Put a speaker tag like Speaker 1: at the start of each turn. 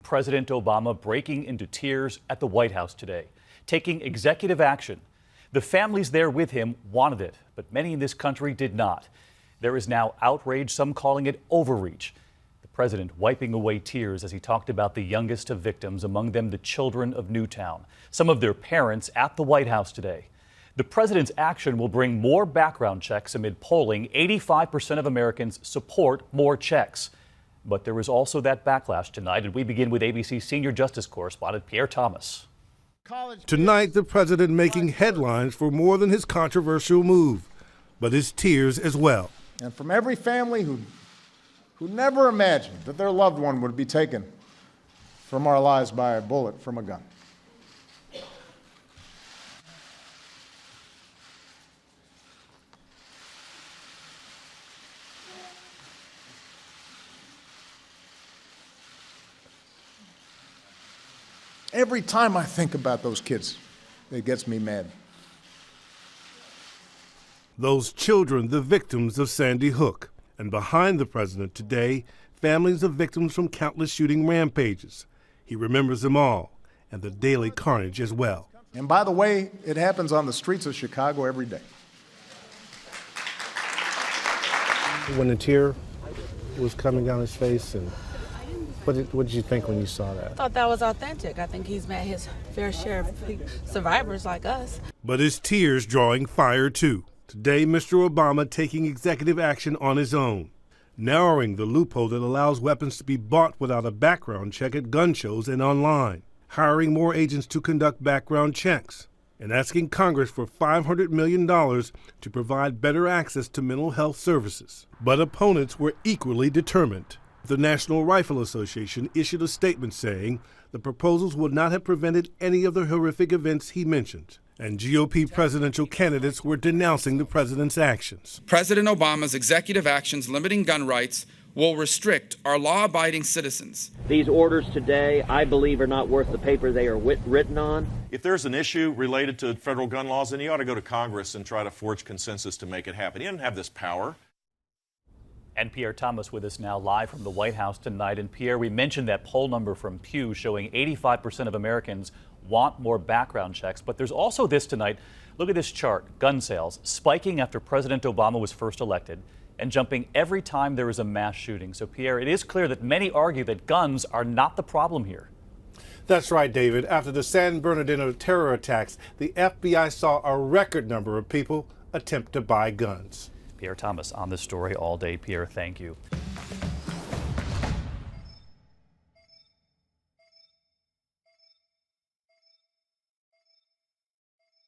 Speaker 1: President Obama breaking into tears at the White House today, taking executive action. The families there with him wanted it, but many in this country did not. There is now outrage, some calling it overreach. The president wiping away tears as he talked about the youngest of victims, among them the children of Newtown, some of their parents at the White House today. The president's action will bring more background checks amid polling. 85% of Americans support more checks. But there was also that backlash tonight, and we begin with ABC senior justice correspondent Pierre Thomas.
Speaker 2: Tonight, the president making headlines for more than his controversial move, but his tears as well.
Speaker 3: And from every family who never imagined that their loved one would be taken from our lives by a bullet from a gun. Every time I think about those kids, it gets me mad.
Speaker 2: Those children, the victims of Sandy Hook. And behind the president today, families of victims from countless shooting rampages. He remembers them all, and the daily carnage as well.
Speaker 3: And by the way, it happens on the streets of Chicago every day.
Speaker 4: When the tear was coming down his face, and what did you think when you saw that?
Speaker 5: I thought that was authentic. I think he's met his fair share of survivors like us.
Speaker 2: But his tears drawing fire too. Today, Mr. Obama taking executive action on his own, narrowing the loophole that allows weapons to be bought without a background check at gun shows and online, hiring more agents to conduct background checks, and asking Congress for $500 million to provide better access to mental health services. But opponents were equally determined. The National Rifle Association issued a statement saying the proposals would not have prevented any of the horrific events he mentioned. And GOP presidential candidates were denouncing the president's actions.
Speaker 6: President Obama's executive actions limiting gun rights will restrict our law-abiding citizens.
Speaker 7: These orders today, I believe, are not worth the paper they are written on.
Speaker 8: If there's an issue related to federal gun laws, then you ought to go to Congress and try to forge consensus to make it happen. He doesn't have this power.
Speaker 1: And Pierre Thomas with us now live from the White House tonight. And Pierre, we mentioned that poll number from Pew showing 85% of Americans want more background checks. But there's also this tonight. Look at this chart. Gun sales spiking after President Obama was first elected and jumping every time there is a mass shooting. So, Pierre, it is clear that many argue that guns are not the problem here.
Speaker 4: That's right, David. After the San Bernardino terror attacks, the FBI saw a record number of people attempt to buy guns.
Speaker 1: Pierre Thomas on this story all day. Pierre, thank you.